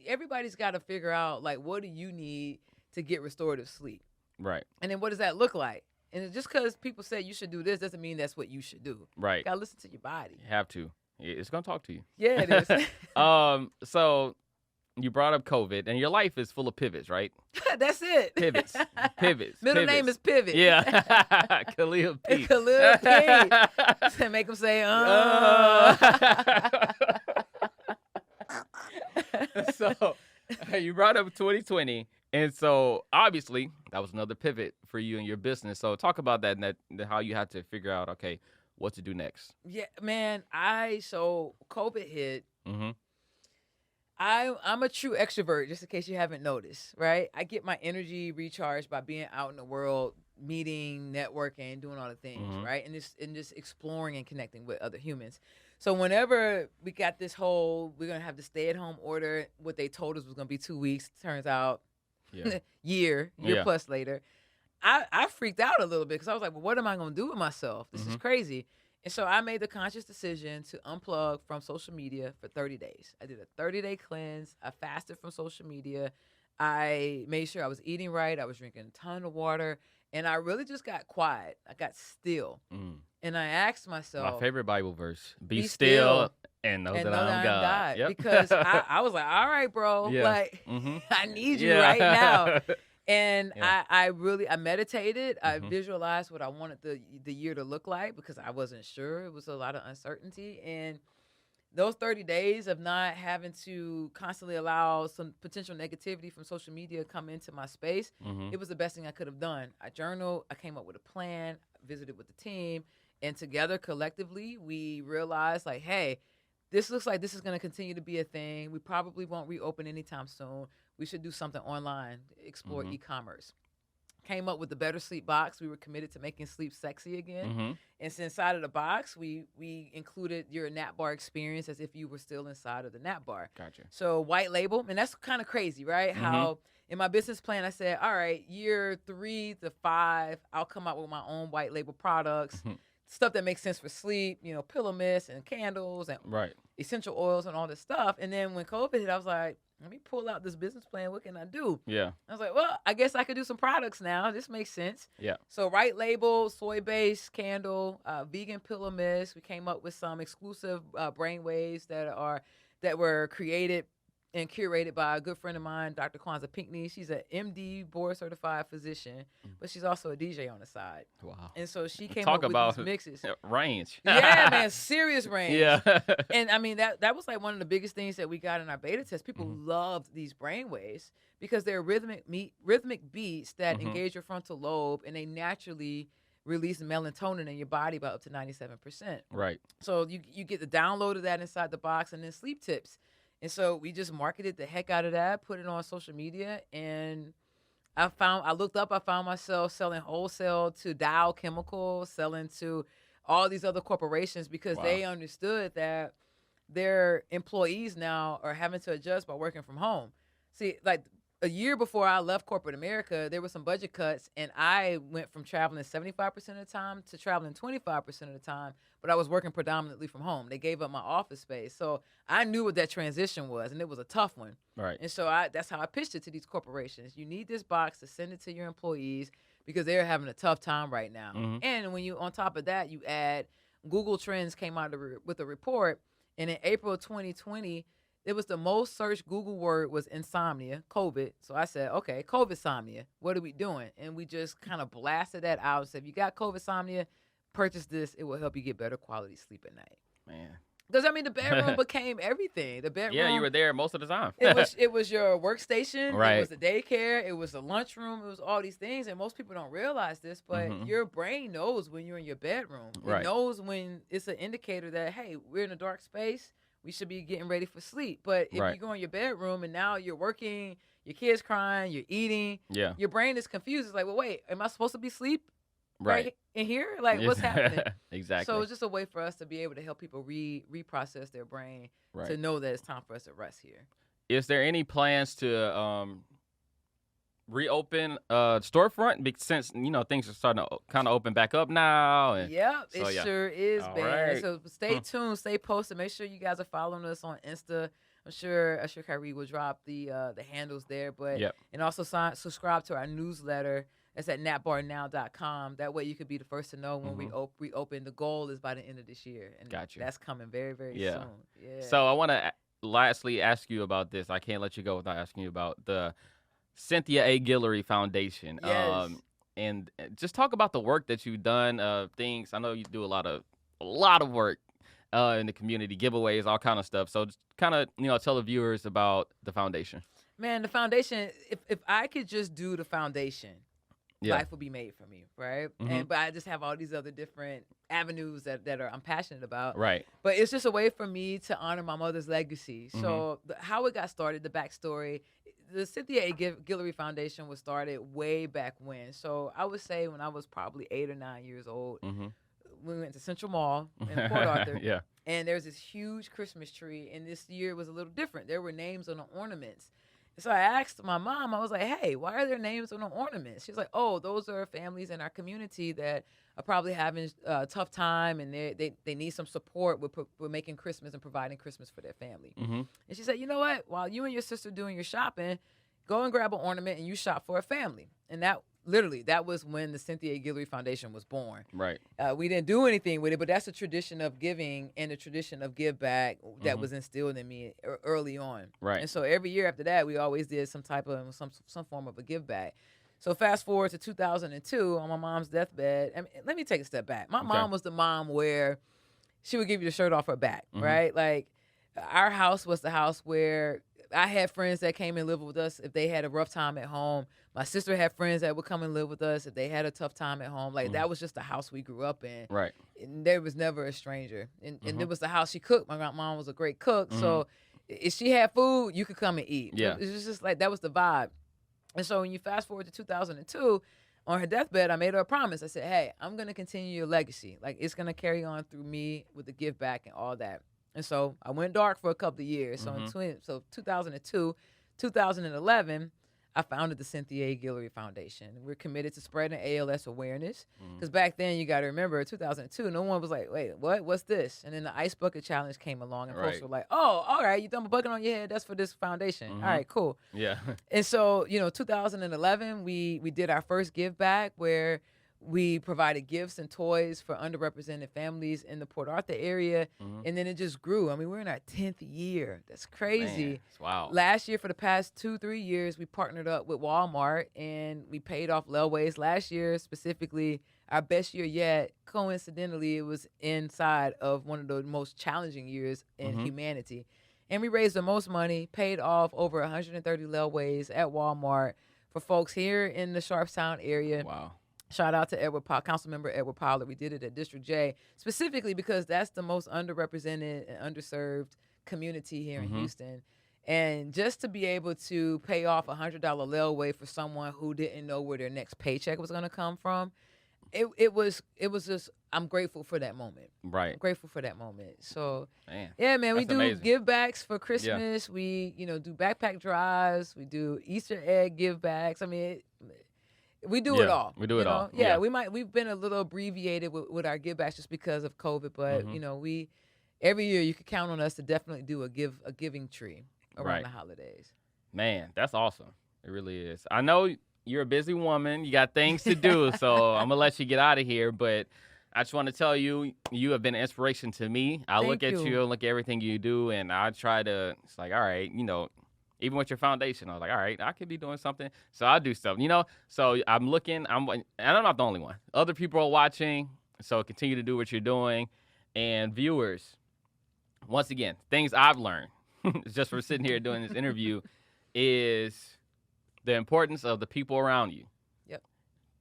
everybody's got to figure out, like, what do you need to get restorative sleep? Right. And then what does that look like? And just because people say you should do this doesn't mean that's what you should do. Right. You got to listen to your body. You have to. It's going to talk to you. Yeah, it is. So you brought up COVID, and your life is full of pivots, right? That's it. Pivots. Middle name is Pivot. Yeah. Khaliah P. Khaliah P. Make them say, So you brought up 2020, and so obviously that was another pivot for you and your business. So talk about that and how you had to figure out, okay, what to do next. Yeah, man. So COVID hit. Mm-hmm. I'm a true extrovert, just in case you haven't noticed, right? I get my energy recharged by being out in the world, meeting, networking, doing all the things, right? And just exploring and connecting with other humans. So whenever we got this whole, we're going to have the stay-at-home order, what they told us was going to be 2 weeks, turns out year plus later, I freaked out a little bit because I was like, well, what am I going to do with myself? This is crazy. And so I made the conscious decision to unplug from social media for 30 days. I did a 30-day cleanse. I fasted from social media. I made sure I was eating right. I was drinking a ton of water. And I really just got quiet. I got still. Mm. And I asked My myself, favorite Bible verse: "Be be still still and know and that know I'm that I'm God." God. Yep. Because I was like, all right, bro, Yeah. like Mhm. I need you right now. Yeah. And Yeah. I meditated. I Mhm. visualized what I wanted the year to look like because I wasn't sure. It was a lot of uncertainty. And those 30 days of not having to constantly allow some potential negativity from social media come into my space, Mhm. it was the best thing I could have done. I journaled, I came up with a plan, visited with the team, and together collectively we realized like, hey, this looks like this is going to continue to be a thing. We probably won't reopen anytime soon. We should do something online, explore Mhm. e-commerce. Came up with the Better Sleep box. We were committed to making sleep sexy again. Mhm. And so inside of the box, we included your nap bar experience as if you were still inside of the nap bar. Gotcha. So white label, and that's kind of crazy, right? Mhm. How in my business plan I said, all right, year 3 to 5, I'll come out with my own white label products, Mhm. stuff that makes sense for sleep, pillow mist and candles and Right. essential oils and all this stuff. And then when COVID hit, I was like, let me pull out this business plan. What can I do? Yeah. I was like, well, I guess I could do some products now. This makes sense. Yeah. So white label, soy-based candle, vegan pillow mist. We came up with some exclusive brainwaves that were created and curated by a good friend of mine, Dr. Kwanzaa Pinckney. She's an MD board certified physician, but she's also a DJ on the side. Wow. And so she came Talk up with about these mixes. range. Yeah, man, serious range. Yeah. And I mean that was like one of the biggest things that we got in our beta test. People Mhm. loved these brainwaves because they're rhythmic beats that Mhm. engage your frontal lobe, and they naturally release melatonin in your body by up to 97%. Right. So you get the download of that inside the box, and then sleep tips. And so we just marketed the heck out of that, put it on social media, and I found myself selling wholesale to Dow Chemical, selling to all these other corporations because Wow. they understood that their employees now are having to adjust by working from home. See, like a year before I left corporate America, there were some budget cuts, and I went from traveling 75% of the time to traveling 25% of the time, but I was working predominantly from home. They gave up my office space. So I knew what that transition was, and it was a tough one. Right. And so that's how I pitched it to these corporations. You need this box to send it to your employees because they're having a tough time right now. Mhm. And when you, on top of that, you add Google Trends came out with a report, and in April of 2020, it was the most searched Google word was insomnia, COVID. So I said, okay, COVID-somnia, what are we doing? And we just kind of blasted that out and said, if you got COVID-somnia, purchase this. It will help you get better quality sleep at night. Man. Because, I mean, the bedroom became everything. The bedroom. Yeah, you were there most of the time. It was your workstation. Right. It was the daycare. It was the lunchroom. It was all these things. And most people don't realize this, but Mhm. your brain knows when you're in your bedroom. Right. It knows when it's an indicator that, hey, we're in a dark space. We should be getting ready for sleep. But if Right. you go in your bedroom and now you're working, your kid's crying, you're eating, Yeah. your brain is confused. It's like, well, wait, am I supposed to be asleep Right. in here? Like, what's happening? Exactly. So it's just a way for us to be able to help people reprocess their brain Right. to know that it's time for us to rest here. Is there any plans to reopen storefront since things are starting to kind of open back up now? And Yep, so, it yeah. sure is, All man. right. So stay tuned, stay posted. Make sure you guys are following us on Insta. I'm sure Kyrie will drop the handles there, but Yep. and also subscribe to our newsletter. That's at napbarnow.com. That way you could be the first to know when we reopen. The goal is by the end of this year, and Gotcha. that's coming very, very Yeah. soon. Yeah. So I want to lastly ask you about this. I can't let you go without asking you about the Cynthia A. Guillory Foundation. Yes. And just talk about the work that you've done. Things I know you do a lot of work in the community, giveaways, all kind of stuff. So just kind of tell the viewers about the foundation. Man, the foundation. If I could just do the foundation, Yeah. life would be made for me, right? Mhm. But I just have all these other different avenues that I'm passionate about. Right. But it's just a way for me to honor my mother's legacy. So how it got started, the backstory, the Cynthia A. Guillory Foundation was started way back when. So I would say when I was probably 8 or 9 years old, we went to Central Mall in Port Arthur. Yeah. And there's this huge Christmas tree. And this year was a little different. There were names on the ornaments. So I asked my mom, I was like, hey, why are there names on the ornaments? She was like, oh, those are families in our community that are probably having a tough time and they need some support with making Christmas and providing Christmas for their family. Mhm. And she said, you know what? While you and your sister doing your shopping, go and grab an ornament and you shop for a family. And that was when the Cynthia Guillory Foundation was born. Right. We didn't do anything with it, but that's a tradition of giving and a tradition of give back that was instilled in me early on. Right. And so every year after that, we always did some type of some form of a give back. So fast forward to 2002 on my mom's deathbed. I mean, let me take a step back. My mom was the mom where she would give you the shirt off her back, right? Like our house was the house where I had friends that came and lived with us if they had a rough time at home. My sister had friends that would come and live with us if they had a tough time at home. Like that was just the house we grew up in. Right. And there was never a stranger. And it was the house she cooked. My mom was a great cook. So if she had food, you could come and eat. Yeah. It was just like, that was the vibe. And so when you fast forward to 2002, on her deathbed, I made her a promise. I said, hey, I'm going to continue your legacy. Like, it's going to carry on through me with the give back and all that. And so I went dark for a couple of years. So in 2002, 2011, I founded the Cynthia Guillory Foundation. We're committed to spreading ALS awareness. Because back then, you got to remember, 2002, no one was like, wait, what? What's this? And then the Ice Bucket Challenge came along, and folks were like, oh, all right, you dump a bucket on your head. That's for this foundation. All right, cool. Yeah. And so, 2011, we did our first give back where we provided gifts and toys for underrepresented families in the Port Arthur area. And then it just grew. I mean, we're in our 10th year. That's crazy. Man, wow. Last year, for the past 2-3 years, we partnered up with Walmart and we paid off layways. Last year, specifically, our best year yet, coincidentally, it was inside of one of the most challenging years in humanity. And we raised the most money, paid off over 130 layways at Walmart for folks here in the Sharpstown area. Wow. Shout out to Councilmember Edward Pollard. We did it at District J, specifically because that's the most underrepresented and underserved community here in Houston. And just to be able to pay off a $100 layaway for someone who didn't know where their next paycheck was going to come from, it was just, I'm grateful for that moment. Right. I'm grateful for that moment. So, man, we do amazing. give backs for Christmas. Yeah. We, do backpack drives. We do Easter egg give backs. I mean, we do it all. We do it all. Yeah, we've been a little abbreviated with our give backs just because of COVID, but we every year you can count on us to definitely do a giving tree around the holidays. Man, that's awesome. It really is. I know you're a busy woman. You got things to do, so I'm gonna let you get out of here, but I just want to tell you, you have been an inspiration to me. I look at you and look at everything you do, and I try to, it's like, all right, even with your foundation, I was like, all right, I could be doing something. So I'll do stuff, So I'm looking, and I'm not the only one. Other people are watching, so continue to do what you're doing. And viewers, once again, things I've learned just from sitting here doing this interview is the importance of the people around you. Yep.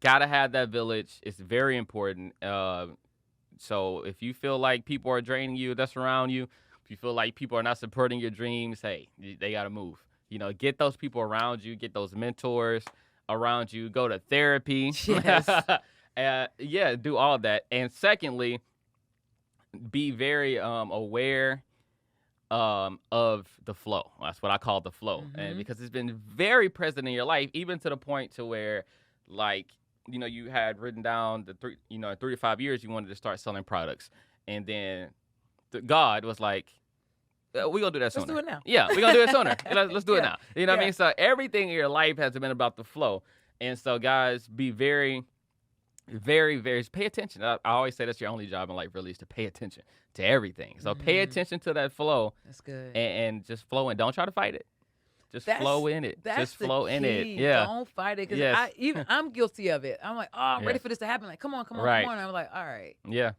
Gotta have that village. It's very important. So if you feel like people are draining you, that's around you, if you feel like people are not supporting your dreams, hey, they gotta move. Get those people around you, get those mentors around you, go to therapy. Yes. Do all of that. And secondly, be very aware of the flow. That's what I call the flow. And because it's been very present in your life, even to the point to where, like, you had written down in 3 to 5 years, you wanted to start selling products. And then God was like, we're going to do that sooner. Let's do it now. Yeah, we're going to do it sooner. Let's do it now. You know what I Yeah. mean? So everything in your life has been about the flow. And so, guys, be very, very, very, pay attention. I always say that's your only job in life, really, is to pay attention to everything. So pay attention to that flow. That's good. And just flow in. Don't try to fight it. Just flow in it. That's just flow the in it. key. Yeah. Don't fight it. Because Yes. I'm guilty of it. I'm like, I'm ready Yes. for this to happen. Like, come on. Right. And I'm like, all right. Yeah.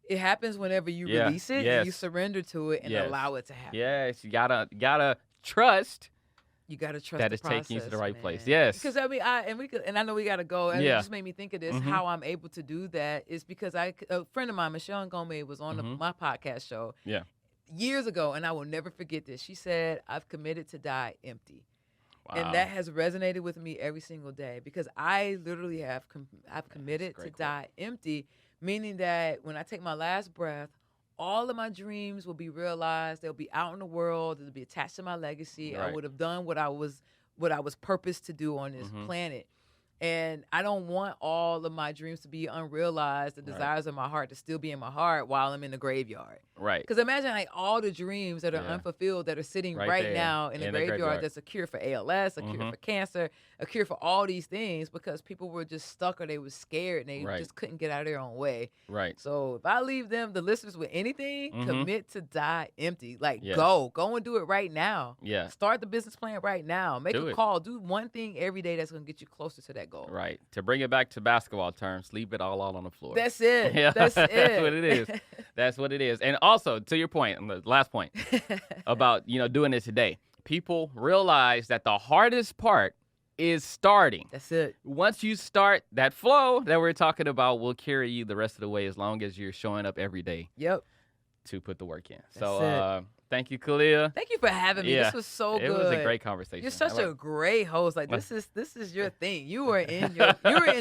It happens whenever you Yeah. release it and you surrender to it and Yes. allow it to happen. Yes. You gotta trust You gotta trust that the it's process, taking you to the right man. place. Yes. Because I know we gotta go. And Yeah. it just made me think of this. How I'm able to do that is because a friend of mine, Michelle Ngome, was on my podcast show Yeah. years ago, and I will never forget this. She said, "I've committed to die empty." Wow. And that has resonated with me every single day because I literally I've committed to die empty, meaning that when I take my last breath, all of my dreams will be realized. They'll be out in the world. They'll be attached to my legacy. Right. I would have done what I was purposed to do on this planet. And I don't want all of my dreams to be unrealized, the Right. desires of my heart to still be in my heart while I'm in the graveyard. Right. Because imagine like all the dreams that are Yeah. unfulfilled that are sitting Right right there now in the in the graveyard. graveyard. That's a cure for ALS, a cure Mhm. for cancer, a cure for all these things because people were just stuck or they were scared and they Right. just couldn't get out of their own way. Right. So if I leave them, the listeners, with anything, Mhm. commit to die empty. Like Yes. go and do it right now. Yeah. Start the business plan right now. Make Do a it. call. Do one thing every day that's going to get you closer to that goal. Right. To bring it back to basketball terms, leave it all out on the floor. That's it. Yeah, That's it. that's what it is. That's what it is. And also, to your point, and the last point about, doing it today, people realize that the hardest part is starting. That's it. Once you start, that flow that we're talking about will carry you the rest of the way as long as you're showing up every day Yep. to put the work in. That's So thank you, Khaliah. Thank you for having me. Yeah. This was so It good. was a great conversation. You're such a great host. Like this is your thing. You were in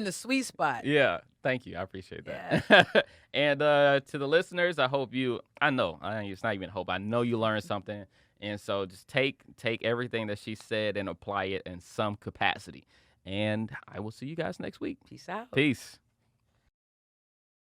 the sweet spot. Yeah, thank you. I appreciate that. And to the listeners, I hope it's not even hope. I know you learned something. And so just take everything that she said and apply it in some capacity. And I will see you guys next week. Peace out. Peace.